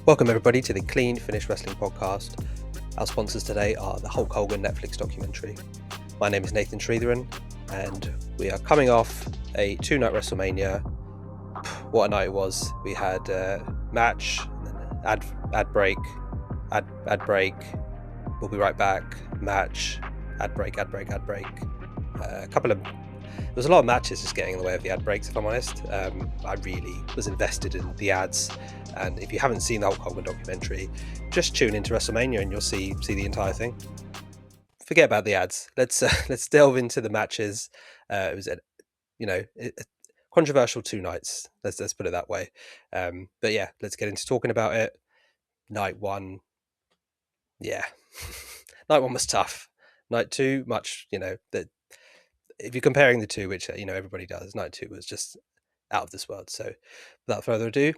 Welcome everybody to the Clean Finish Wrestling podcast. Our sponsors today are the Hulk Hogan Netflix documentary. My name is Nathan Sridharan and we are coming off a 2-night Wrestlemania. What a night it was. We had a match, and then ad break, ad break, we'll be right back, match, ad break. There was a lot of matches just getting in the way of the ad breaks, if I'm honest. I really was invested in the ads, and if you haven't seen the Hulk Hogan documentary, just tune into Wrestlemania and you'll see the entire thing. Forget about the ads. Let's delve into the matches. It was a controversial 2 nights. Let's put it that way. But yeah, let's get into talking about it. Night 1, yeah, night 1 was tough. Night 2, much that. If you're comparing the two, which everybody does, night 2 was just out of this world. So without further ado,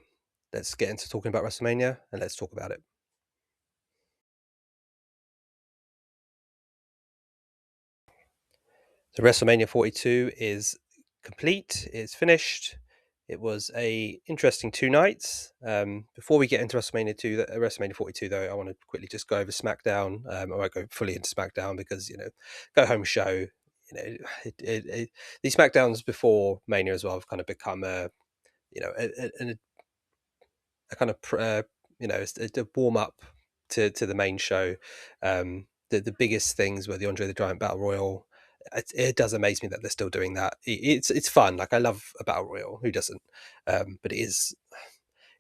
let's get into talking about WrestleMania and let's talk about it. So WrestleMania 42 is complete. It's finished. It was a interesting 2 nights. Before we get into WrestleMania 42, though, I want to quickly just go over SmackDown. I won't go fully into SmackDown because go home show. These SmackDowns before Mania as well have kind of become a kind of a warm up to the main show. The biggest things were the Andre the Giant Battle Royal. It does amaze me that they're still doing that. It's fun. Like, I love a Battle Royal. Who doesn't? But it's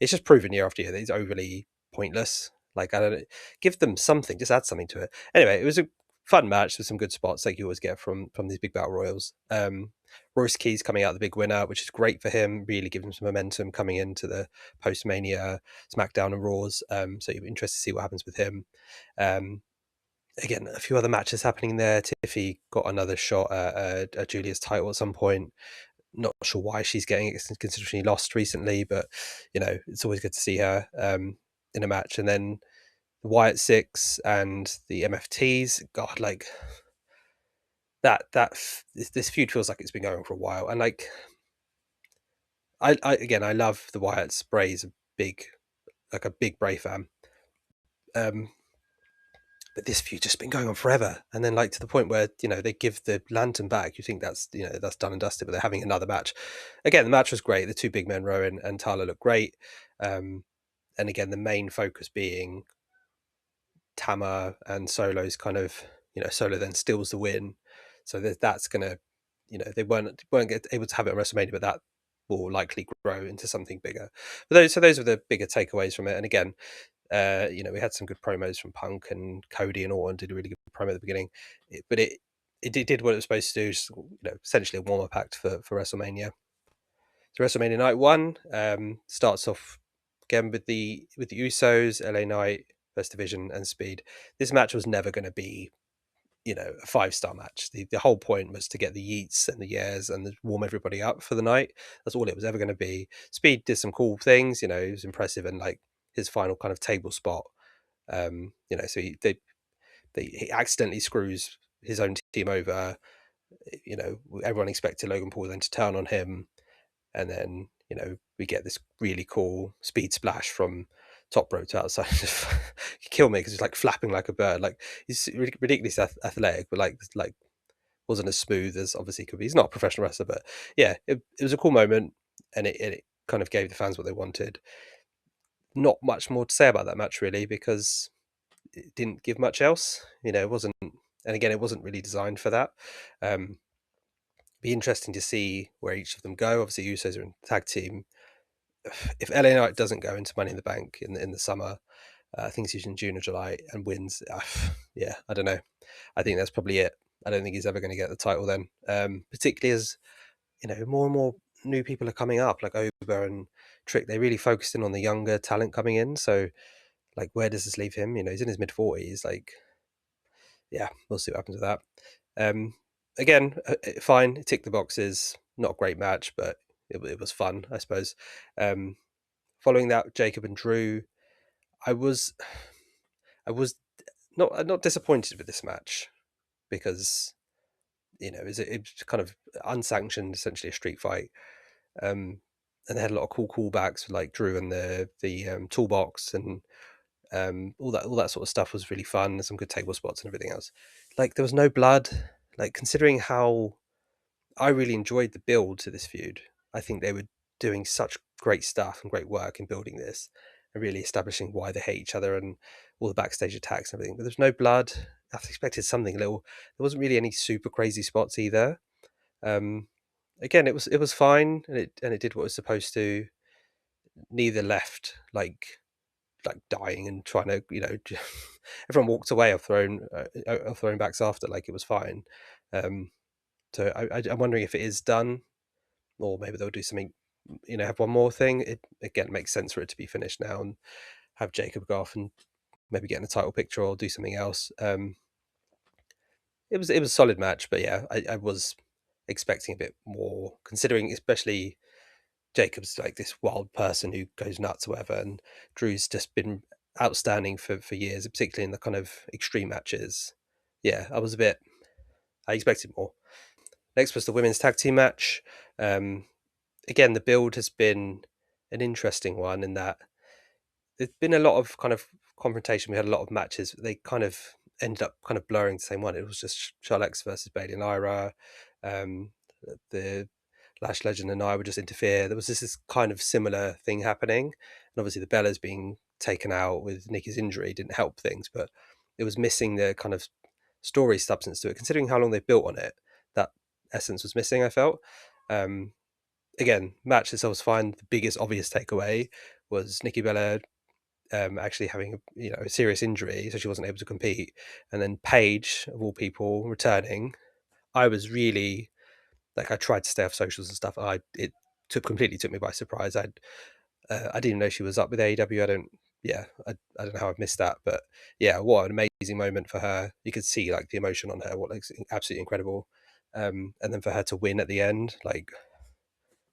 just proven year after year that it's overly pointless. Like, I don't give them something, just add something to it. Anyway, it was a fun match with some good spots like you always get from these big Battle Royals. Royce Keys coming out the big winner, which is great for him, really gives him some momentum coming into the post-Mania SmackDown and Raws. So you're interested to see what happens with him. Again, a few other matches happening there. Tiffy got another shot at Julia's title at some point. Not sure why she's getting it, considering she lost recently, but it's always good to see her in a match. And then the Wyatt Six and the MFTs, God, like this feud feels like it's been going for a while. And like, I love the Wyatts. Bray's a big Bray fan. But this feud just been going on forever, and then like to the point where they give the lantern back. You think that's that's done and dusted, but they're having another match. Again, the match was great. The 2 big men, Rowan and Tyler, look great. And again, the main focus being Tama and Solo's kind of Solo then steals the win, so that's gonna they weren't able to have it on WrestleMania, but that will likely grow into something bigger. But those are the bigger takeaways from it. And again, we had some good promos from Punk, and Cody and Orton did a really good promo at the beginning. But it did what it was supposed to do, just, essentially a warm-up act for WrestleMania. So WrestleMania Night 1 starts off again with the Usos, LA Knight, First Division, and Speed. This match was never going to be a 5-star match. The whole point was to get the yeets and the yeahs and warm everybody up for the night. That's all it was ever going to be. Speed did some cool things, it was impressive, and like his final kind of table spot, so he accidentally screws his own team over. Everyone expected Logan Paul then to turn on him, and then we get this really cool speed splash from top rope to outside. Kill me because he's like flapping like a bird. Like, he's ridiculously athletic, but like wasn't as smooth as obviously could be. He's not a professional wrestler, but yeah, it was a cool moment, and it kind of gave the fans what they wanted. Not much more to say about that match really, because it didn't give much else. It wasn't, and again, it wasn't really designed for that. Be interesting to see where each of them go. Obviously, Usos are in tag team. If LA Knight doesn't go into Money in the Bank in the summer, I think it's usually in June or July, and wins, yeah, I don't know. I think that's probably it. I don't think he's ever going to get the title then, particularly as more and more new people are coming up, like Oba and Trick. They really focused in on the younger talent coming in. So, like, where does this leave him? He's in his mid-40s. Like, yeah, we'll see what happens with that. Again, fine. It ticked the boxes. Not a great match, but it was fun, I suppose. Following that, Jacob and Drew, I was not disappointed with this match, because it was kind of unsanctioned, essentially a street fight. And and they had a lot of cool callbacks with like Drew and the toolbox and all that sort of stuff was really fun. There's some good table spots and everything else. Like there was no blood. Like considering how I really enjoyed the build to this feud. I think they were doing such great stuff and great work in building this and really establishing why they hate each other and all the backstage attacks and everything. But there's no blood. I expected something a little. There wasn't really any super crazy spots either. Um, Again, it was fine and it did what it was supposed to. Neither left like dying and trying to everyone walked away or thrown backs after like it was fine. Um, so I'm wondering if it is done or maybe they'll do something, have one more thing. It again makes sense for it to be finished now and have Jacob go off and maybe get in a title picture or do something else. It was a solid match, but yeah, I was expecting a bit more, considering especially Jacob's like this wild person who goes nuts or whatever, and Drew's just been outstanding for years, particularly in the kind of extreme matches. Yeah, I expected more. Next was the women's tag team match. Um, Again, the build has been an interesting one in that there's been a lot of kind of confrontation. We had a lot of matches. They kind of ended up kind of blurring the same one. It was just Charlex versus Bailey and Ira. Um, the Lash Legend and I would just interfere. There was this kind of similar thing happening. And obviously the Bellas being taken out with Nikki's injury didn't help things, but it was missing the kind of story substance to it. Considering how long they built on it, that essence was missing, I felt. Um, Again, match itself was fine. The biggest obvious takeaway was Nikki Bella actually having a serious injury, so she wasn't able to compete. And then Paige, of all people, returning. I was really like I tried to stay off socials and stuff. It completely took me by surprise. I didn't even know she was up with AEW. I don't know how I've missed that, but yeah, what an amazing moment for her. You could see like the emotion on her, what looks absolutely incredible. And then for her to win at the end, like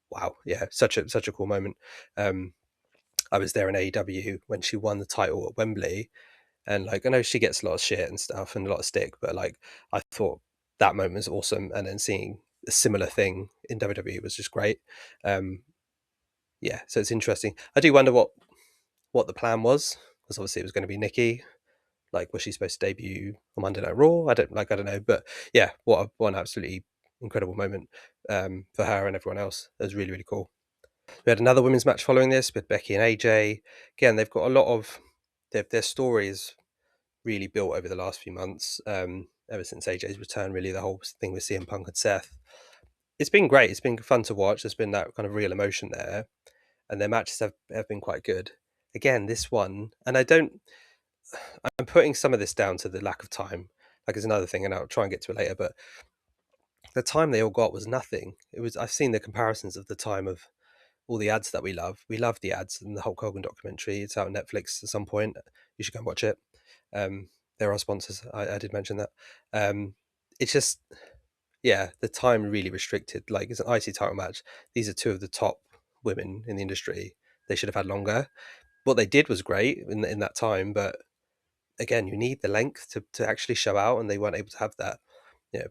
wow, yeah, such a cool moment. Um, I was there in AEW when she won the title at Wembley, and like I know she gets a lot of shit and stuff and a lot of stick, but like I thought that moment was awesome. And then seeing a similar thing in WWE was just great. Um, yeah, so it's interesting. I do wonder what the plan was, because obviously it was going to be Nikki. Like, was she supposed to debut on Monday Night Raw? I don't know, but yeah, what an absolutely incredible moment for her and everyone else. It was really really cool. We had another women's match following this with Becky and AJ. Again, they've got a lot of their stories really built over the last few months. Ever since AJ's return, really the whole thing with CM Punk and Seth. It's been great. It's been fun to watch. There's been that kind of real emotion there, and their matches have been quite good. Again, this one, and I'm putting some of this down to the lack of time. Like, it's another thing, and I'll try and get to it later. But the time they all got was nothing. I've seen the comparisons of the time of all the ads that we love. We love the ads in the Hulk Hogan documentary. It's out on Netflix at some point. You should go and watch it. Um, they're our sponsors. I did mention that. It's just, yeah, the time really restricted. Like, it's an IC title match. These are two of the top women in the industry. They should have had longer. What they did was great in that time, but again, you need the length to actually show out, and they weren't able to have that.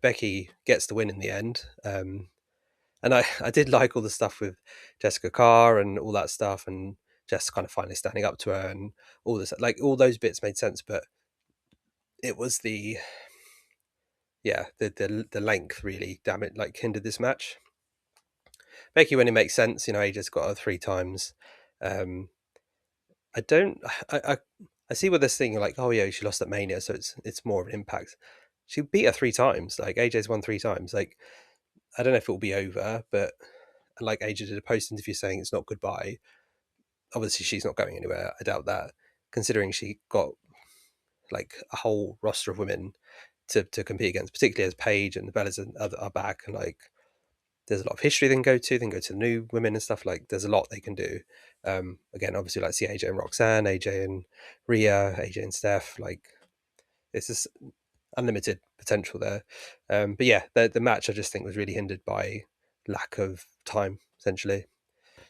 Becky gets the win in the end. And I did like all the stuff with Jessica Carr and all that stuff, and Jess kind of finally standing up to her and all this, like all those bits made sense, but it was the length really, damn it, like hindered this match. Becky, when it makes sense, AJ's got her 3 times. Um, I don't, I see what they're saying, like, oh yeah, she lost at Mania, so it's more of an impact. She beat her 3 times, like AJ's won 3 times. Like, I don't know if it will be over, but like AJ did a post interview saying it's not goodbye. Obviously she's not going anywhere. I doubt that, considering she got like a whole roster of women to compete against, particularly as Paige and the Bellas are back, and like there's a lot of history they can go to. They can go to the new women and stuff. Like there's a lot they can do. Again, obviously, like see AJ and Roxanne, AJ and Rhea, AJ and Steph. Like it's just unlimited potential there. But yeah, the match I just think was really hindered by lack of time, essentially.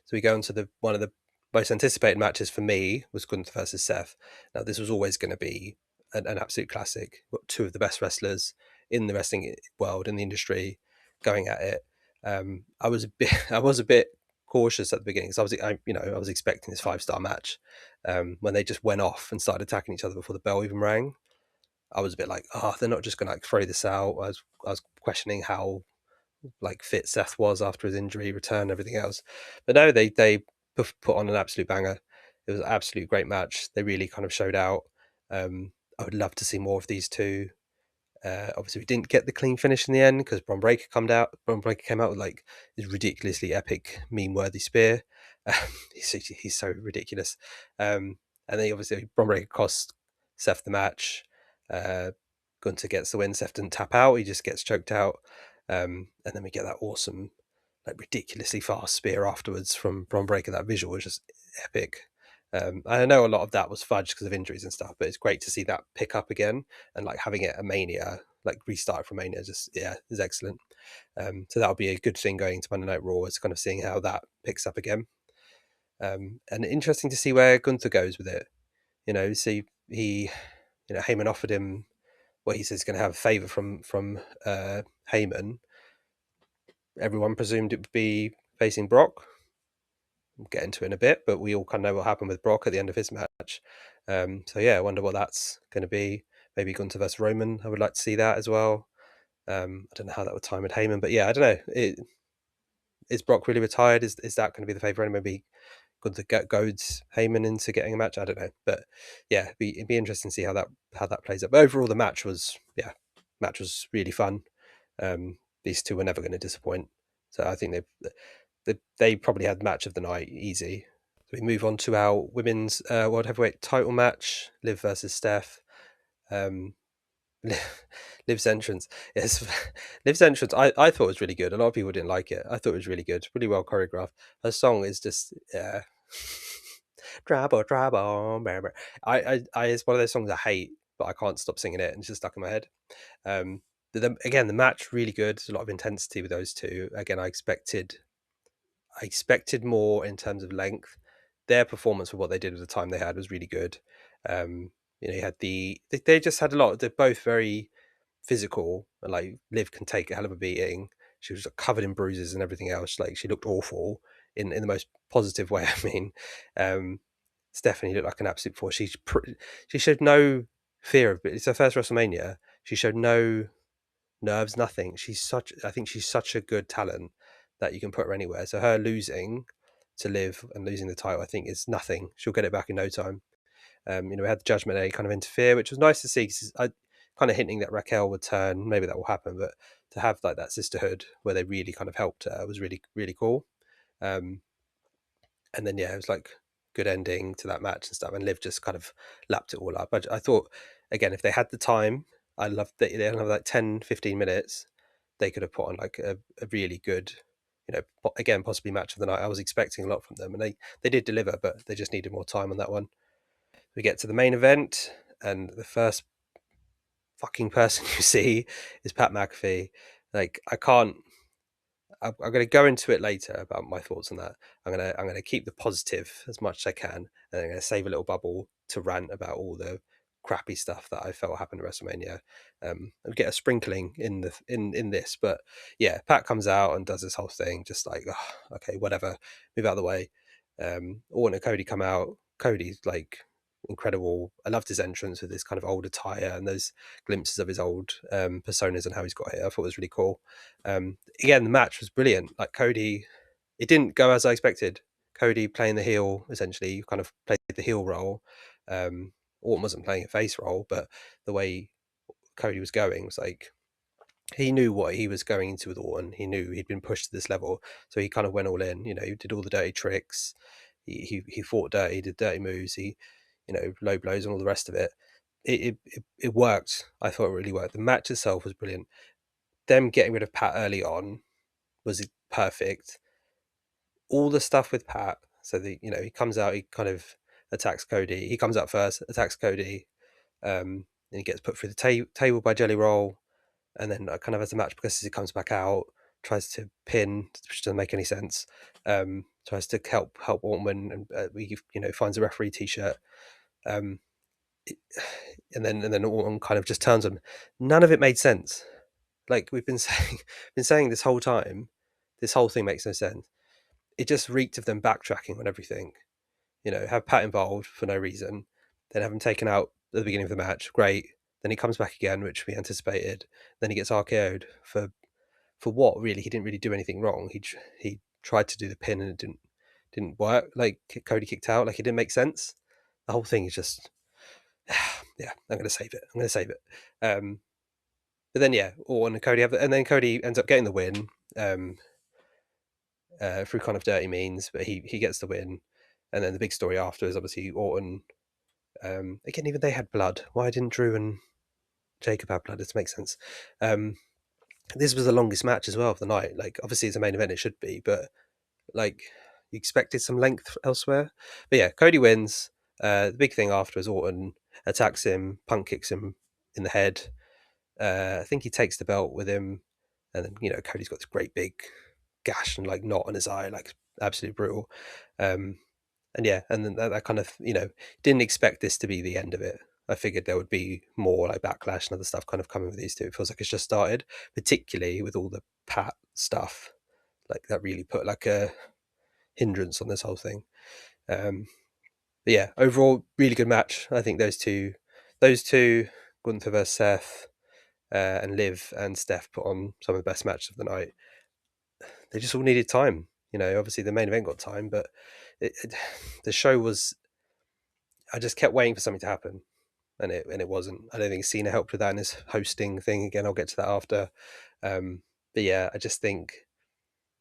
So we go on to the one of the most anticipated matches for me was Gunther versus Seth. Now this was always going to be an absolute classic. Got two of the best wrestlers in the wrestling world, in the industry, going at it. I was a bit cautious at the beginning because I was expecting this 5-star match. When they just went off and started attacking each other before the bell even rang, I was a bit like, oh, they're not just going to like throw this out. I was questioning how like fit Seth was after his injury return, everything else. But no, they put on an absolute banger. It was an absolute great match. They really kind of showed out. I would love to see more of these two. Obviously, we didn't get the clean finish in the end because Bron Breakker came out. Bron Breakker came out with like this ridiculously epic, meme-worthy spear. Um, he's so ridiculous. And then obviously Bron Breakker cost Seth the match. Uh, Gunter gets the win. Seth didn't tap out; he just gets choked out. And then we get that awesome, like ridiculously fast spear afterwards from Bron Breakker. That visual was just epic. I know a lot of that was fudged because of injuries and stuff, but it's great to see that pick up again and like having it a Mania, like restart from Mania, just is excellent. So that'll be a good thing going to Monday Night Raw, is kind of seeing how that picks up again. And interesting to see where Gunther goes with it. See he, Heyman offered him what he says he's going to have a favor from Heyman. Everyone presumed it would be facing Brock. We'll get into it in a bit, but we all kind of know what happened with Brock at the end of his match. So yeah, I wonder what that's going to be. Maybe Gunther versus Roman. I would like to see that as well. I don't know how that would time with Heyman, but yeah, I don't know. Is Brock really retired? Is that going to be the favourite? Maybe Gunther goads Heyman into getting a match. I don't know, but yeah, it'd be interesting to see how that plays up. But overall, the match was really fun. These two were never going to disappoint, so I think they probably had match of the night easy. So we move on to our women's world heavyweight title match: Liv versus Steph. Um, Liv's entrance, yes, Liv's entrance. I thought was really good. A lot of people didn't like it. I thought it was really good, really well choreographed. Her song is just trouble, trouble. It's one of those songs I hate, but I can't stop singing it, and it's just stuck in my head. Again, the match really good. There's a lot of intensity with those two. Again, I expected more in terms of length. Their performance for what they did at the time they had was really good. You had they just had a lot. They're both very physical, and like Liv can take a hell of a beating. She was covered in bruises and everything else. Like she looked awful in the most positive way. I mean, Stephanie looked like an absolute force. She showed no fear of it. It's her first WrestleMania. She showed no nerves, nothing. I think she's such a good talent that you can put her anywhere. So her losing to Liv and losing the title, I think, is nothing. She'll get it back in no time. We had the Judgment Day kind of interfere, which was nice to see. Cause I kind of hinting that Raquel would turn. Maybe that will happen, but to have like that sisterhood where they really kind of helped her was really, really cool. And then it was like good ending to that match and stuff. And Liv just kind of lapped it all up. I thought, again, if they had the time, I loved that they have like 10, 15 minutes. They could have put on like a really good, again, possibly match of the night. I was expecting a lot from them, and they did deliver, but they just needed more time on that one. We get to the main event, and the first fucking person you see is Pat McAfee. Like, I'm going to go into it later about my thoughts on that. I'm going to keep the positive as much as I can, and I'm going to save a little bubble to rant about all the crappy stuff that I felt happened at WrestleMania. I'll get a sprinkling in this, but yeah, Pat comes out and does this whole thing, just like, oh, okay, whatever, move out of the way. Orton and Cody come out. Cody's like incredible. I loved his entrance with this kind of old attire and those glimpses of his old personas and how he's got here. I thought it was really cool. Again, the match was brilliant. Like Cody, it didn't go as I expected. Cody playing the heel, essentially, kind of played the heel role. Orton wasn't playing a face role, but the way Cody was going was like, he knew what he was going into with Orton. He knew he'd been pushed to this level, so he kind of went all in. He did all the dirty tricks. He fought dirty, did dirty moves. He, low blows and all the rest of it. It worked. I thought it really worked. The match itself was brilliant. Them getting rid of Pat early on was perfect. All the stuff with Pat. So he comes out, he kind of attacks Cody. He comes out first, attacks Cody, and he gets put through the table by Jelly Roll, and then kind of as the match progresses, he comes back out, tries to pin, which doesn't make any sense. Tries to help Orton, and we finds a referee t-shirt. And then Orton kind of just turns on. None of it made sense. Like we've been saying this whole time, this whole thing makes no sense. it just reeked of them backtracking on everything. Have Pat involved for no reason, then have him taken out at the beginning of the match. Great. Then he comes back again, which we anticipated. Then he gets RKO'd for what? Really, he didn't really do anything wrong. He tried to do the pin and it didn't work. Like Cody kicked out. Like it didn't make sense. The whole thing is just yeah. I'm gonna save it. But then yeah, Orton and Cody and then Cody ends up getting the win through kind of dirty means, but he gets the win. And then the big story after is obviously Orton. Again, even they had blood. Why didn't Drew and Jacob have blood? It makes sense. This was the longest match as well of the night. Like, obviously, it's a main event, it should be, but like, you expected some length elsewhere. But yeah, Cody wins. The big thing after is Orton attacks him, Punk kicks him in the head. I think he takes the belt with him, and then Cody's got this great big gash and like knot on his eye, like absolutely brutal. And yeah, and then that kind of didn't expect this to be the end of it. I figured there would be more like backlash and other stuff kind of coming with these two. It feels like it's just started, particularly with all the Pat stuff. Like that really put like a hindrance on this whole thing. But yeah, overall, really good match. I think those two, Gunther versus Seth, and Liv and Steph put on some of the best matches of the night. They just all needed time. Obviously the main event got time, but the show was. I just kept waiting for something to happen, and it wasn't. I don't think Cena helped with that in his hosting thing. Again, I'll get to that after. But yeah, I just think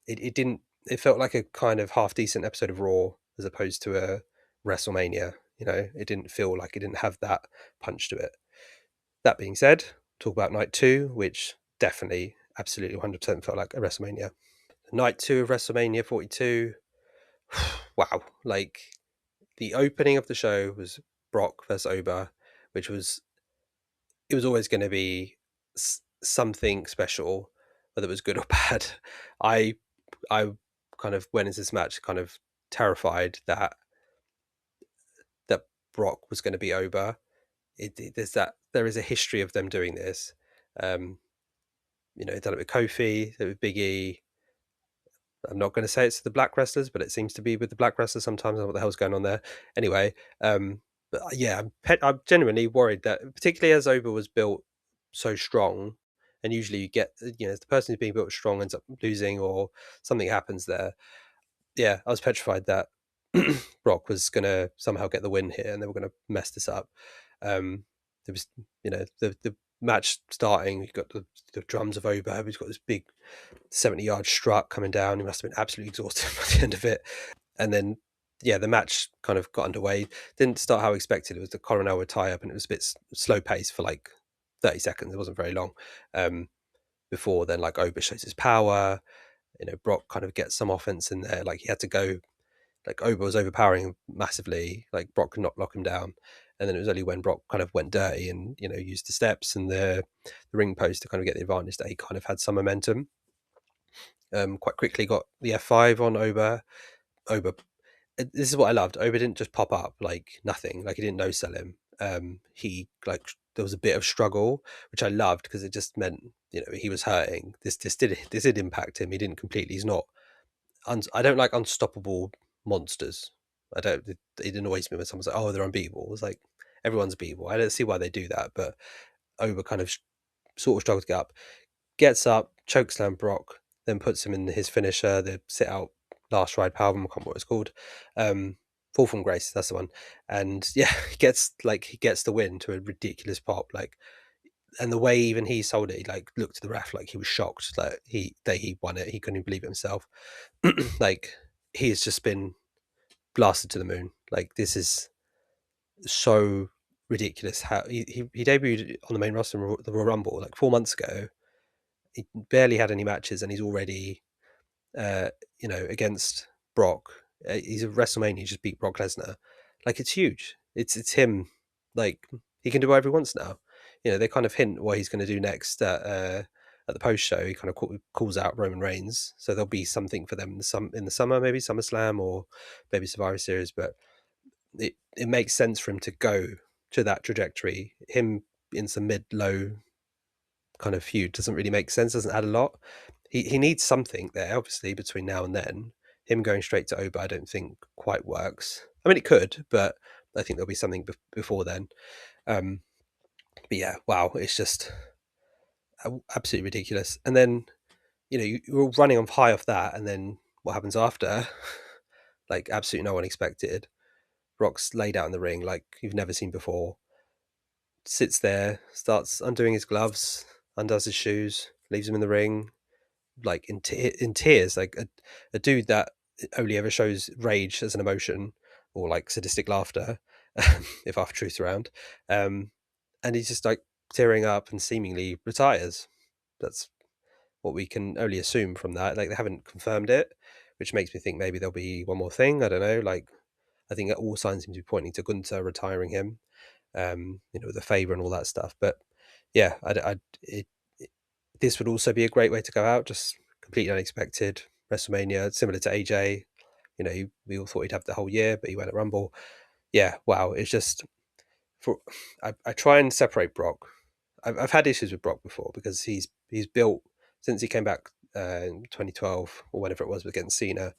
it didn't. It felt like a kind of half decent episode of Raw as opposed to a WrestleMania. It didn't feel like it didn't have that punch to it. That being said, talk about night two, which definitely, absolutely, 100% felt like a WrestleMania. Night two of WrestleMania 42. Wow, like the opening of the show was Brock versus Oba, which was it was always going to be something special, whether it was good or bad. I I kind of went into this match kind of terrified that Brock was going to be Oba. There is a history of them doing this. Done it with Kofi, with Big E. I'm not going to say it's the black wrestlers, but it seems to be with the black wrestlers sometimes. I don't know what the hell's going on there. Anyway, but yeah, I'm genuinely worried that, particularly as Oba was built so strong, and usually you get, if the person who's being built strong ends up losing or something happens there. Yeah, I was petrified that Brock was going to somehow get the win here, and they were going to mess this up. There was, the match starting. You've got the drums of Oba. He's got this big 70-yard strut coming down. He must have been absolutely exhausted by the end of it. And then, yeah, the match kind of got underway. Didn't start how expected. It was the Coronel would tie up, and it was a bit slow pace for like 30 seconds. It wasn't very long. Before then, like Oba shows his power. Brock kind of gets some offense in there. Like he had to go. Like Oba was overpowering him massively. Like Brock could not lock him down. And then it was only when Brock kind of went dirty and used the steps and the ring post to kind of get the advantage that he kind of had some momentum. Quite quickly got the F5 on Oba. This is what I loved. Oba didn't just pop up like nothing. Like he didn't no sell him. He like there was a bit of struggle, which I loved because it just meant he was hurting. This did impact him. He didn't completely. He's not. I don't like unstoppable monsters. I don't. It didn't annoys me when someone's like, "Oh, they're unbeatable." It's like everyone's beatable. I don't see why they do that, but Oba kind of sort of struggled to get up. Gets up, chokeslam Brock, then puts him in his finisher, the sit out last ride powerbomb. I can't remember what it's called. Fall from Grace, that's the one. And yeah, he gets the win to a ridiculous pop. Like, and the way even he sold it, he like looked at the ref like he was shocked. Like he won it. He couldn't even believe it himself. Like he has just been blasted to the moon. Like this is so ridiculous. How he debuted on the main roster of the Royal Rumble like 4 months ago. He barely had any matches, and he's already, against Brock. He's a WrestleMania. He just beat Brock Lesnar. Like it's huge. It's him. Like he can do whatever he wants now. They kind of hint what he's going to do next at the post show. He kind of calls out Roman Reigns, so there'll be something for them in the summer, maybe SummerSlam or maybe Survivor Series. But it makes sense for him to go to that trajectory. Him in some mid-low kind of feud doesn't really make sense, doesn't add a lot. He needs something there, obviously, between now and then. him going straight to Oba, I don't think quite works. I mean, it could, but I think there'll be something before then. Um, but yeah, wow, it's just absolutely ridiculous. And then you're all running on high off that, and then what happens after? Like absolutely no one expected. Brock's laid out in the ring like you've never seen before. Sits there, starts undoing his gloves, undoes his shoes, leaves him in the ring, like in tears, like a dude that only ever shows rage as an emotion or like sadistic laughter, if half truth's around. Um, and he's just like tearing up and seemingly retires. That's what we can only assume from that. Like they haven't confirmed it, which makes me think maybe there'll be one more thing. I don't know. Like I think all signs seem to be pointing to Gunter retiring him, with a favor and all that stuff. But yeah, this would also be a great way to go out. Just completely unexpected WrestleMania, similar to AJ. We all thought he'd have the whole year, but he went at Rumble. Yeah, wow. It's just for I try and separate Brock. I've had issues with Brock before because he's built since he came back in 2012 or whenever it was against Cena.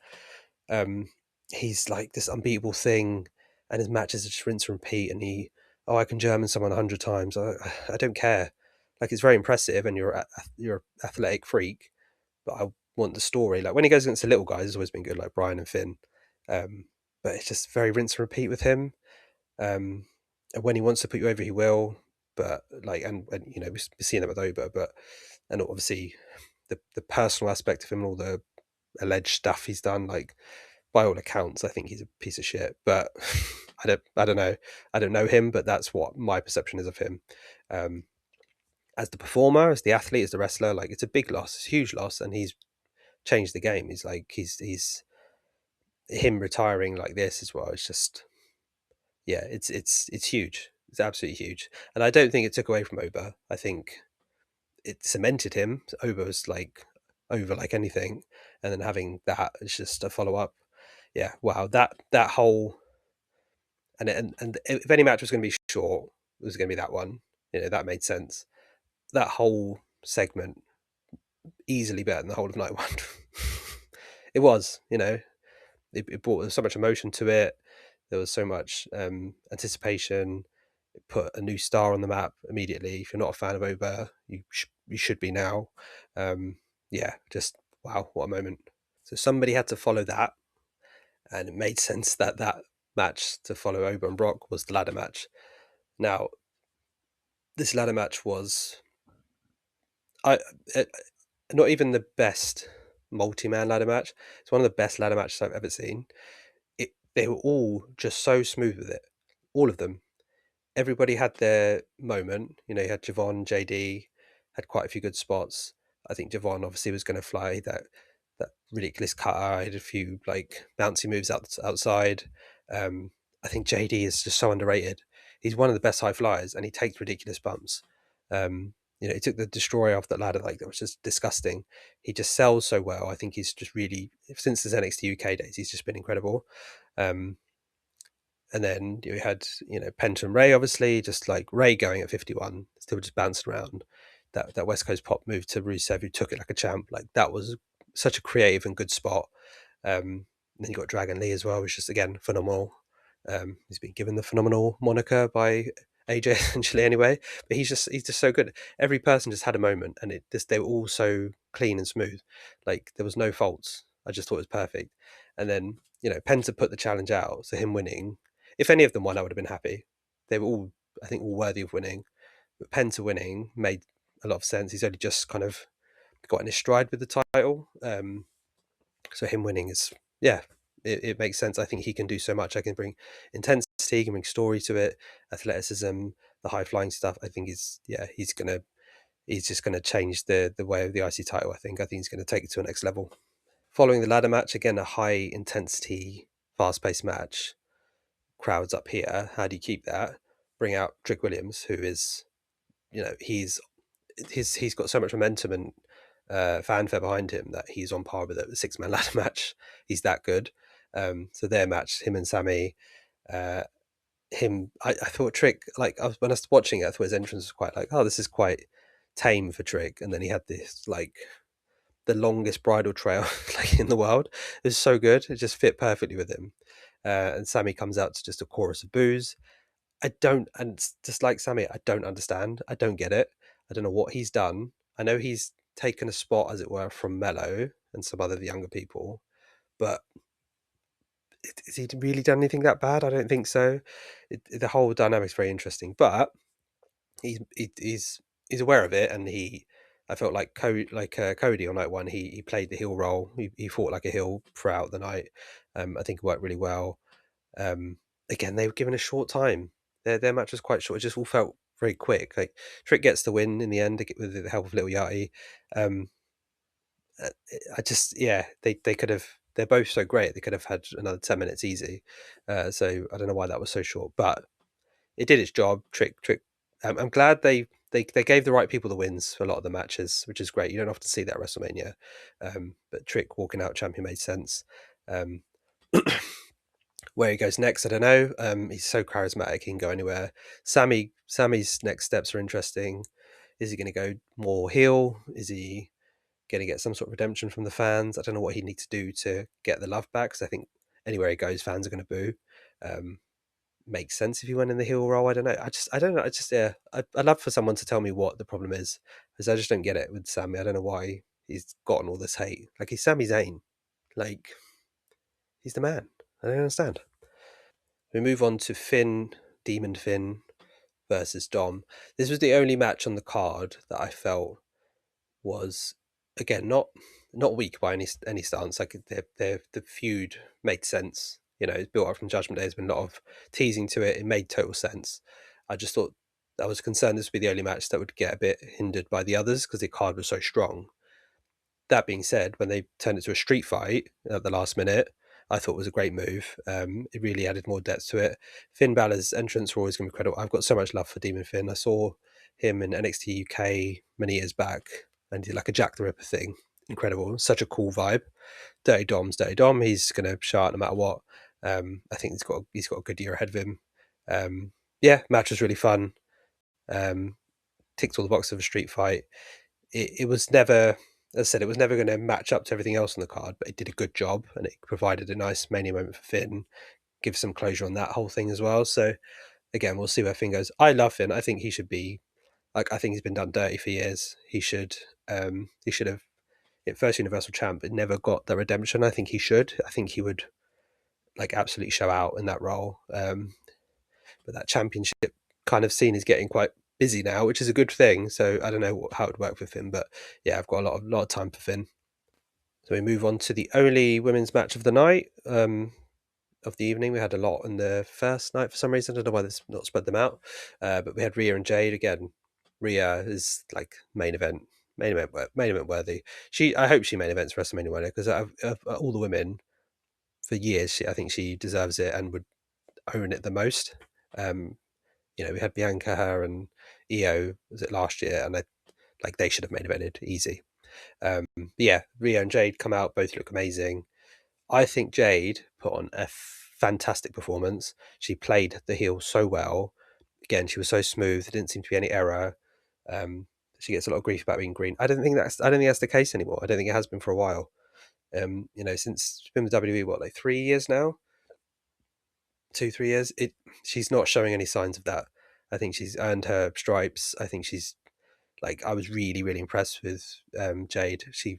Um, he's like this unbeatable thing, and his matches are just rinse and repeat. And I can German someone 100 times. I don't care. Like it's very impressive, and you're an athletic freak, but I want the story. Like when he goes against the little guys, it's always been good, like Brian and Finn. But it's just very rinse and repeat with him. And when he wants to put you over, he will. But like, and we've seen that with Oba, but and obviously the personal aspect of him and all the alleged stuff he's done, like by all accounts, I think he's a piece of shit. But I don't know. I don't know him, but that's what my perception is of him. Um, as the performer, as the athlete, as the wrestler, like it's a big loss, it's a huge loss, and he's changed the game. He's him retiring like this as well. It's just it's huge. It's absolutely huge, and I don't think it took away from Oba. I think it cemented him. Oba was like over like anything, and then having that is just a follow up. Yeah, wow. That whole and if any match was going to be short, it was going to be that one. That made sense. That whole segment easily better than the whole of night one. It was, it brought so much emotion to it. There was so much anticipation. It put a new star on the map immediately. If you're not a fan of Oba, you should be now. Yeah, just wow, what a moment. So somebody had to follow that, and it made sense that that match to follow Oba and Brock was the ladder match. Now, this ladder match was I not even the best multi-man ladder match. It's one of the best ladder matches I've ever seen. They were all just so smooth with it, all of them. Everybody had their moment. You had Javon, JD, had quite a few good spots. I think Javon obviously was going to fly that ridiculous cutter. I had a few like bouncy moves outside. I think JD is just so underrated. He's one of the best high flyers, and he takes ridiculous bumps. He took the destroyer off that ladder, like that was just disgusting. He just sells so well. I think he's just really since his NXT UK days, he's just been incredible. Um, and then you had, Penta and Ray, obviously, just like Ray going at 51, still just bouncing around. That West Coast pop move to Rusev, who took it like a champ. Like that was such a creative and good spot. Then you got Dragon Lee as well, which is again phenomenal. He's been given the phenomenal moniker by AJ essentially anyway, but he's just so good. Every person just had a moment, and they were all so clean and smooth. Like there was no faults. I just thought it was perfect. And then Penta put the challenge out, so him winning. If any of them won, I would have been happy. They were all, I think, all worthy of winning. But Penta winning made a lot of sense. He's only just kind of got in his stride with the title. So him winning is, yeah, it makes sense. I think he can do so much. I can bring intensity, he can bring story to it, athleticism, the high flying stuff. I think he's just gonna change the way of the IC title. I think he's gonna take it to a next level. Following the ladder match, again a high intensity, fast paced match. Crowds up here. How do you keep that? Bring out Trick Williams, who is, he's got so much momentum and fanfare behind him that he's on par with the 6-man ladder match. He's that good. So their match, him and Sammy, I thought Trick, like when I was watching it, I thought his entrance was quite like, oh, this is quite tame for Trick, and then he had this like the longest bridal trail like in the world. It was so good. It just fit perfectly with him. And Sammy comes out to just a chorus of boos. I don't, and just like Sammy, I don't understand. I don't get it. I don't know what he's done. I know he's taken a spot, as it were, from Mello and some other younger people, but has he really done anything that bad? I don't think so. The whole dynamic's very interesting, but he's aware of it, and I felt like Cody on night one. He played the heel role. He fought like a heel throughout the night. I think it worked really well. Um, Again, they were given a short time. Their match was quite short. It just all felt very quick. Like Trick gets the win in the end with the help of Little Yachty. Um, uh, I just they could have. They're both so great. They could have had another 10 minutes easy. So I don't know why that was so short, but it did its job. Trick. I'm glad they gave the right people the wins for a lot of the matches, which is great. You don't often see that at WrestleMania, but Trick walking out champion made sense. Um, where he goes next, I don't know. He's so charismatic; he can go anywhere. Sammy's next steps are interesting. Is he going to go more heel? Is he going to get some sort of redemption from the fans? I don't know what he needs to do to get the love back, because I think anywhere he goes, fans are going to boo. Um, Makes sense if he went in the heel role. I don't know. I don't know. I'd love for someone to tell me what the problem is, because I just don't get it with Sammy. I don't know why he's gotten all this hate. Like, he's Sami Zayn. Like, he's the man. I don't understand. We move on to Demon Finn versus Dom. This was the only match on the card that I felt was, again, not weak by any stance. Like, the feud made sense. You know, it's built up from Judgment Day. There's been a lot of teasing to it. It made total sense. I just thought, I was concerned this would be the only match that would get a bit hindered by the others, because the card was so strong. That being said, when they turned it to a street fight at the last minute, I thought it was a great move. It really added more depth to it. Finn Balor's entrance were always going to be incredible. I've got so much love for Demon Finn. I saw him in NXT UK many years back and did like a Jack the Ripper thing. Incredible. Such a cool vibe. Dirty Dirty Dom. He's going to show out no matter what. I think he's got a good year ahead of him. Yeah, match was really fun. Ticked all the boxes of a street fight. It was never, as I said, it was never going to match up to everything else on the card, but it did a good job, and it provided a nice mania moment for Finn, give some closure on that whole thing as well. So again, we'll see where Finn goes. I love Finn. I think he should be, like, I think he's been done dirty for years. He should have at first Universal Champ, but never got the redemption. I think he should. I think he would like absolutely show out in that role. But that championship kind of scene is getting quite busy now, which is a good thing. So I don't know how it would work with Finn, but yeah, I've got a lot of time for Finn. So we move on to the only women's match of the night, of the evening. We had a lot in the first night for some reason. I don't know why they've not spread them out. But we had Rhea and Jade again. Rhea is like main event worthy. I hope she main events WrestleMania winner, because of all the women for years, I think she deserves it and would own it the most. We had Bianca, her, and Io, was it last year, and they should have main evented easy. Yeah, Rhea and Jade come out, both look amazing. I think Jade put on a fantastic performance. She played the heel so well. Again, she was so smooth. There didn't seem to be any error. She gets a lot of grief about being green. I don't think that's the case anymore. I don't think it has been for a while. Since she's been with WWE, what, like 3 years now? 2-3 years. She's not showing any signs of that. I think she's earned her stripes. I think she's I was really, really impressed with Jade. She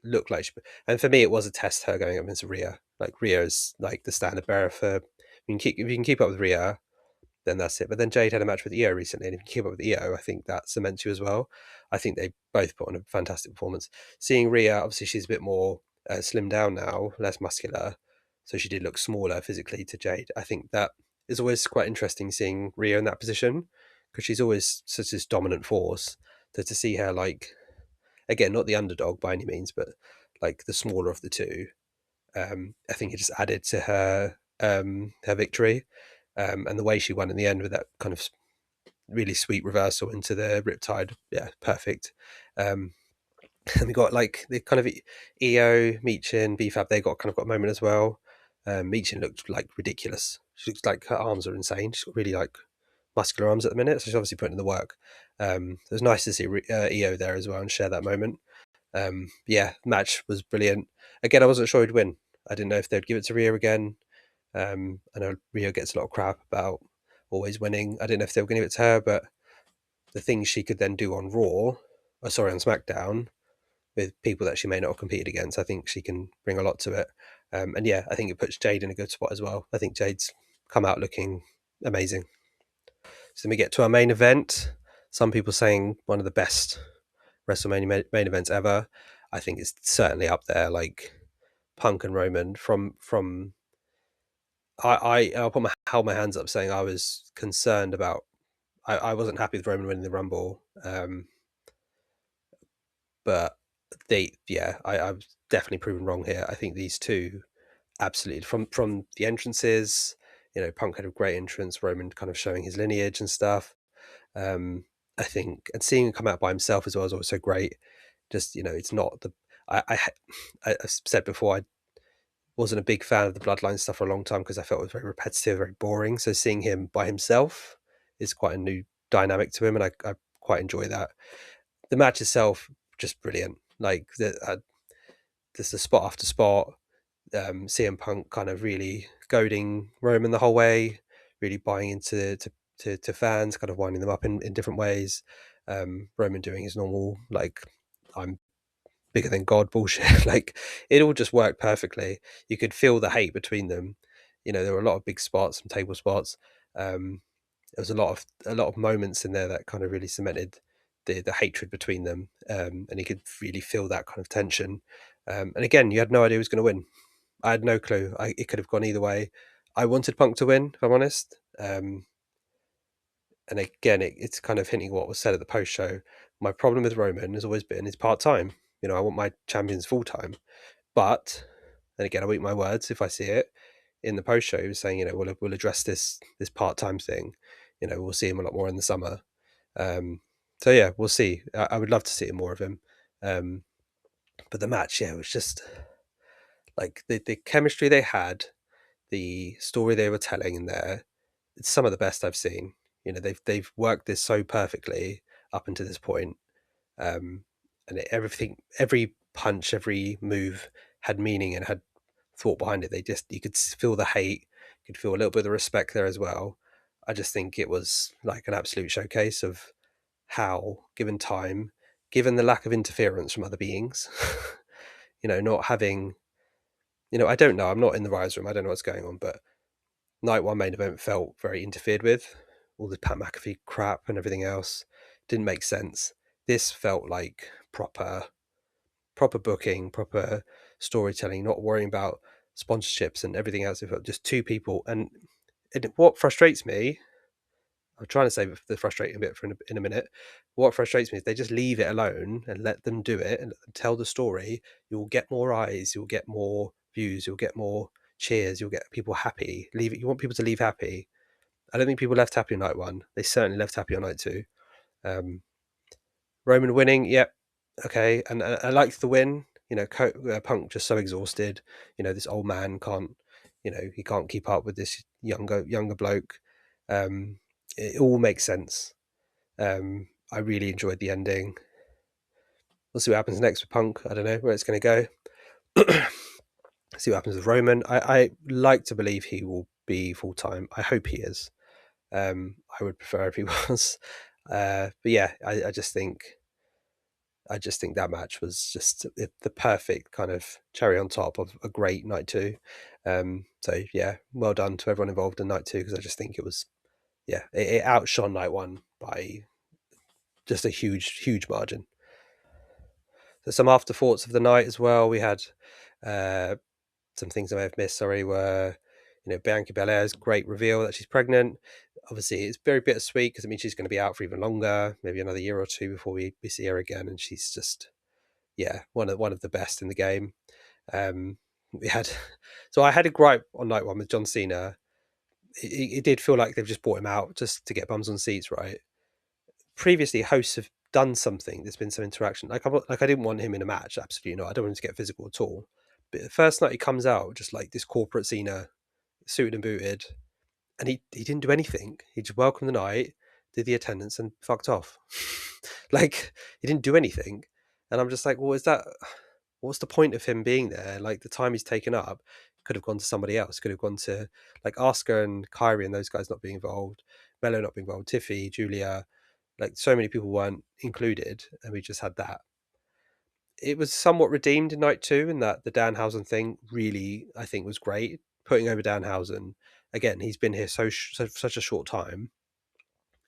looked like and for me it was a test, her going up against Rhea. Like, Rhea is like the standard bearer for, if you can keep up with Rhea, then that's it. But then Jade had a match with Io recently, and if you keep up with Io, I think that cements you as well. I think they both put on a fantastic performance. Seeing Rhea, obviously she's a bit more slimmed down now, less muscular, so she did look smaller physically to Jade. I think that is always quite interesting, seeing Rhea in that position, because she's always such this dominant force. So to see her, again, not the underdog by any means, but like the smaller of the two, I think it just added to her victory, and the way she won in the end with that kind of really sweet reversal into the Riptide. Yeah, perfect. And we got the kind of Io, Meechin, BFAB. They got a moment as well. Meechin looked ridiculous. She looks like her arms are insane. She's got really muscular arms at the minute, so she's obviously putting in the work. It was nice to see Io there as well and share that moment. Yeah, match was brilliant. Again, I wasn't sure he'd win. I didn't know if they'd give it to Rhea again. I know Rhea gets a lot of crap about always winning. I didn't know if they were going to give it to her, but the things she could then do on Raw, on SmackDown, with people that she may not have competed against, I think she can bring a lot to it. And yeah, I think it puts Jade in a good spot as well. I think Jade's come out looking amazing. So then we get to our main event. Some people saying one of the best WrestleMania main events ever. I think it's certainly up there. Like Punk and Roman. I'll hold my hands up saying I was concerned about. I wasn't happy with Roman winning the Rumble, but I was definitely proven wrong here. I think these two absolutely from the entrances. Punk had a great entrance. Roman kind of showing his lineage and stuff. Um, I think, and seeing him come out by himself as well is also great. Just it's not the I've said before, I wasn't a big fan of the bloodline stuff for a long time because I felt it was very repetitive, very boring. So seeing him by himself is quite a new dynamic to him, and I quite enjoy that. The match itself just brilliant. Like there's the spot after spot. CM Punk kind of really goading Roman the whole way, really buying into to fans, kind of winding them up in different ways. Roman doing his normal like I'm bigger than God bullshit. Like it all just worked perfectly. You could feel the hate between them. There were a lot of big spots, some table spots. There was a lot of moments in there that kind of really cemented the hatred between them, and you could really feel that kind of tension. And again, you had no idea who was going to win. I had no clue. It could have gone either way. I wanted Punk to win, if I'm honest. And again, it's kind of hinting what was said at the post show. My problem with Roman has always been he's part time. I want my champions full time. But then again, I eat my words if I see it in the post show. He was saying, we'll address this part time thing. We'll see him a lot more in the summer. So yeah, we'll see. I would love to see more of him. But the match, yeah, it was just like the chemistry they had, the story they were telling in there. It's some of the best I've seen. They've worked this so perfectly up until this point. And every punch, every move had meaning and had thought behind it. You could feel the hate, you could feel a little bit of the respect there as well. I just think it was like an absolute showcase of how, given time, given the lack of interference from other beings, not having, I don't know, I'm not in the rise room, I don't know what's going on, but night one main event felt very interfered with. All the Pat McAfee crap and everything else didn't make sense. This felt like proper booking, proper storytelling, not worrying about sponsorships and everything else. It felt just two people. And what frustrates me, I'm trying to save the frustrating bit for in a minute. What frustrates me is they just leave it alone and let them do it and let them tell the story. You'll get more eyes, you'll get more views, you'll get more cheers, you'll get people happy. You want people to leave happy. I don't think people left happy on night one. They certainly left happy on night two. Um, Roman winning, yep, okay, and I liked the win. Punk just so exhausted. This old man can't. He can't keep up with this younger bloke. It all makes sense. I really enjoyed the ending. We'll see what happens next with Punk. I don't know where it's going to go. See what happens with Roman. I like to believe he will be full time. I hope he is. I would prefer if he was. But yeah, I just think that match was just the perfect kind of cherry on top of a great night two. So yeah, well done to everyone involved in night two because I just think it was, yeah, it outshone night one by just a huge margin. So some afterthoughts of the night as well. We had uh, some things I may have missed. Sorry, were Bianca Belair's great reveal that she's pregnant. Obviously, it's very bittersweet because it means she's going to be out for even longer, maybe another year or two before we see her again, and she's just one of the best in the game. We had so I had a gripe on night one with John Cena. It did feel like they've just brought him out just to get bums on seats, right? Previously, hosts have done something. There's been some interaction. I didn't want him in a match. Absolutely not. I don't want him to get physical at all. But the first night he comes out, just like this corporate Cena, suited and booted, and he didn't do anything. He just welcomed the night, did the attendance, and fucked off. Like he didn't do anything. And I'm just like, well, is that what's the point of him being there? Like the time he's taken up could have gone to somebody else. Could have gone to like Asuka and Kyrie and those guys not being involved, Mello not being involved, Tiffy, Julia. Like so many people weren't included, and we just had that. It was somewhat redeemed in night two, in that the Danhausen thing really, I think, was great. Putting over Danhausen again, he's been here such a short time,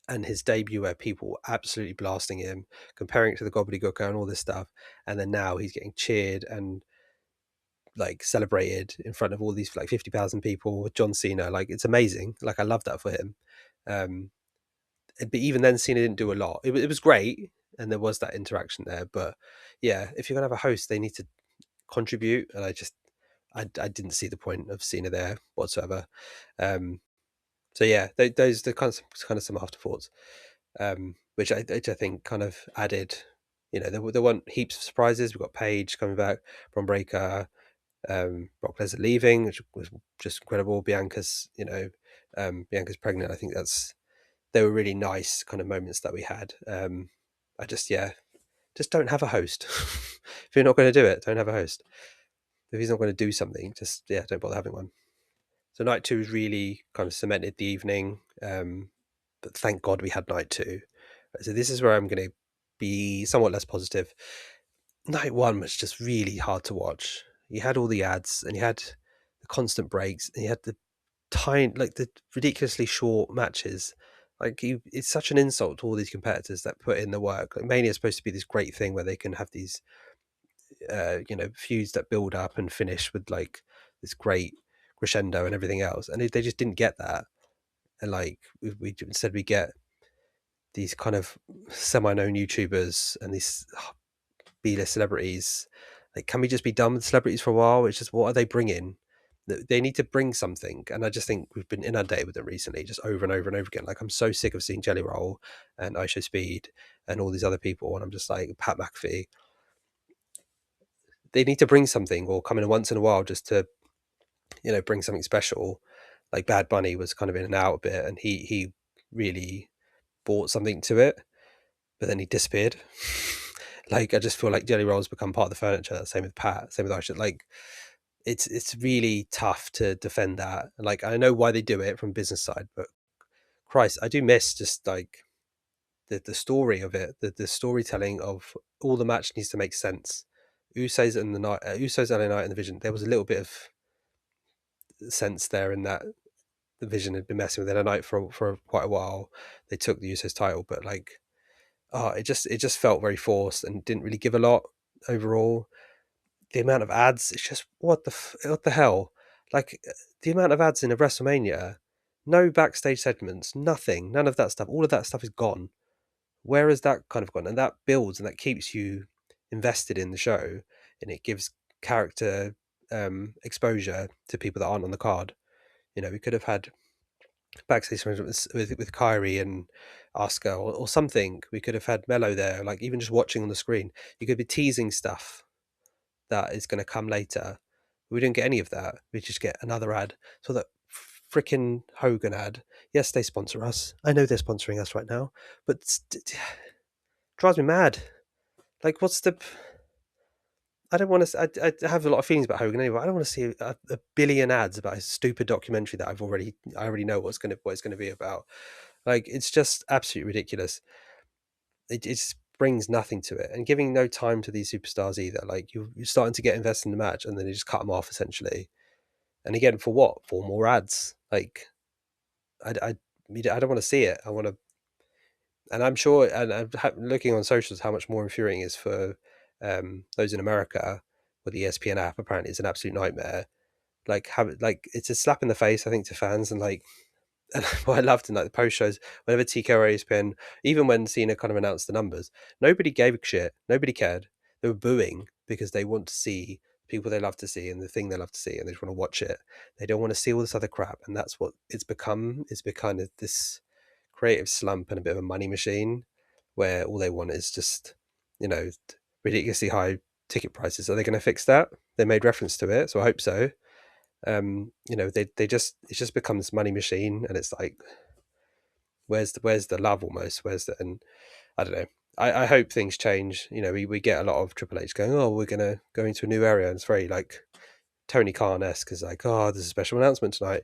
and his debut where people were absolutely blasting him, comparing it to the Gobbledygooker and all this stuff, and then now he's getting cheered and like celebrated in front of all these like 50,000 people with John Cena. Like it's amazing. Like I love that for him. Um, but even then, Cena didn't do a lot. It was great, and there was that interaction there. But yeah, if you're gonna have a host, they need to contribute, and I didn't see the point of Cena there whatsoever. So yeah, those the kind of some afterthoughts, which I think kind of added. You know, there weren't heaps of surprises. We've got Paige coming back, Bron Breakker, Brock Lesnar leaving, which was just incredible. Bianca's pregnant. I think they were really nice kind of moments that we had. I just don't have a host. If you're not going to do it, don't have a host. If he's not going to do something, just don't bother having one. So night two was really kind of cemented the evening. But thank God we had night two. So this is where I'm going to be somewhat less positive. Night one was just really hard to watch. You had all the ads, and you had the constant breaks, and you had the the ridiculously short matches. It's such an insult to all these competitors that put in the work. Like Mania is supposed to be this great thing where they can have these, feuds that build up and finish with like this great crescendo and everything else, and they just didn't get that. And like we instead we get these kind of semi-known YouTubers and these B-list celebrities. Like, can we just be done with celebrities for a while? It's just, what are they bringing? They need to bring something, and I just think we've been inundated with them recently, just over and over and over again. Like, I'm so sick of seeing Jelly Roll and Isho Speed and all these other people, and I'm just like, Pat McAfee. They need to bring something, or come in once in a while, just to bring something special. Like Bad Bunny was kind of in and out a bit, and he really brought something to it, but then he disappeared. Like I just feel like Jelly Roll's become part of the furniture. Same with Pat. Same with Isha. Like it's really tough to defend that. Like I know why they do it from business side, but Christ, I do miss just like the story of it, the storytelling of all the match needs to make sense. Usos LA Knight and the Vision. There was a little bit of sense there in that the Vision had been messing with LA Knight for quite a while. They took the Usos title, but like, it just felt very forced and didn't really give a lot overall. The amount of ads, it's just what the hell? Like the amount of ads in a WrestleMania, no backstage segments, nothing, none of that stuff. All of that stuff is gone. Where is that kind of gone? And that builds and that keeps you invested in the show, and it gives character exposure to people that aren't on the card. We could have had backstage segments with Kyrie and Asuka, or something. We could have had Mello there, like even just watching on the screen. You could be teasing stuff that is going to come later. We didn't get any of that. We just get another ad. So that freaking Hogan ad. Yes, they sponsor us. I know they're sponsoring us right now, but drives me mad. Like, what's the? I don't want to. I have a lot of feelings about Hogan anyway. I don't want to see a billion ads about a stupid documentary that I already know what it's going to be about. Like, it's just absolutely ridiculous. It just brings nothing to it, and giving no time to these superstars either. Like you're starting to get invested in the match, and then you just cut them off essentially. And again, for what? For more ads? Like I don't want to see it. I want to, and I'm sure, and I'm looking on socials how much more infuriating it is for those in America with the ESPN app. Apparently, it's an absolute nightmare. Like it's a slap in the face, I think, to fans, and like. And what I loved in like the post shows, whenever TK or ESPN, even when Cena kind of announced the numbers, nobody gave a shit. Nobody cared. They were booing because they want to see people they love to see and the thing they love to see, and they just want to watch it. They don't want to see all this other crap, and that's what it's become. It's become this creative slump and a bit of a money machine, where all they want is just, you know, ridiculously high ticket prices. Are they going to fix that? They made reference to it, so I hope so. They just, it just becomes money machine, and it's like, where's the love almost? Where's the, and I don't know. I hope things change. You know, we get a lot of Triple H going, oh, we're gonna go into a new area, and it's very like Tony Khan-esque, is like, oh, there's a special announcement tonight.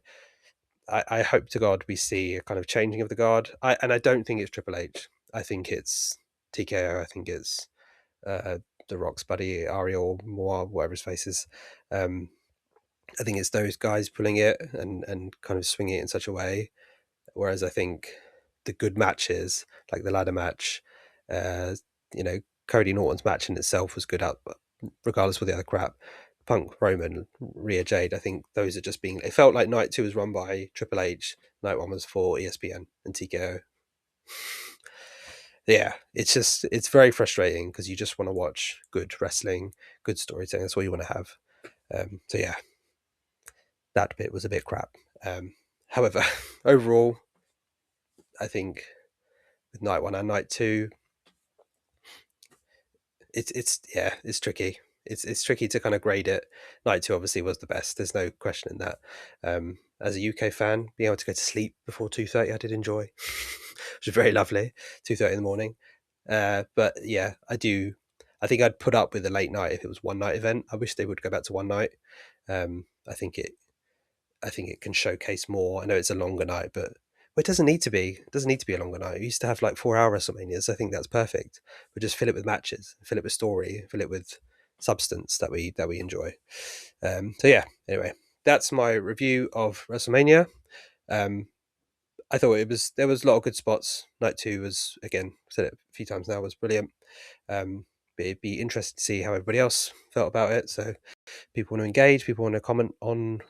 I hope to God we see a kind of changing of the guard. And I don't think it's Triple H. I think it's TKO. I think it's uh, The Rock's buddy Ariel Moir, whatever his face is. I think it's those guys pulling it and kind of swinging it in such a way. Whereas I think the good matches, like the ladder match, uh, you know, Cody Norton's match in itself was good, regardless of the other crap. Punk, Roman, Rhea Jade, I think those are just being. It felt like night 2 was run by Triple H, night 1 was for ESPN and TKO. Yeah, it's very frustrating because you just want to watch good wrestling, good storytelling. That's all you want to have. So yeah, that bit was a bit crap. However, overall, I think with night 1 and night 2, it's tricky. It's tricky to kind of grade it. Night 2 obviously was the best. There's no question in that. As a UK fan, being able to go to sleep before 2:30, I did enjoy, which was very lovely. 2:30 in the morning. But yeah, I do. I think I'd put up with a late night if it was one night event. I wish they would go back to one night. I think it can showcase more. I know it's a longer night, but it doesn't need to be. It doesn't need to be a longer night. We used to have like 4 hour WrestleManias. I think that's perfect. But just fill it with matches, fill it with story, fill it with substance that we enjoy. So yeah. Anyway, that's my review of WrestleMania. Um, I thought there was a lot of good spots. Night 2 was, again, said it a few times now, was brilliant. But it'd be interesting to see how everybody else felt about it. So people want to engage, people want to comment on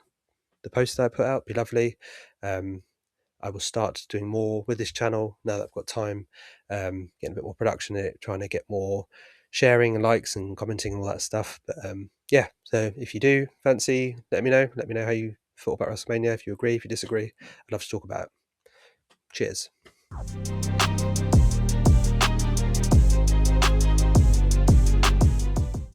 the post that I put out, be lovely. I will start doing more with this channel now that I've got time, getting a bit more production in it, trying to get more sharing and likes and commenting and all that stuff. But yeah, so if you do fancy, let me know. Let me know how you thought about WrestleMania, if you agree, if you disagree. I'd love to talk about it. Cheers.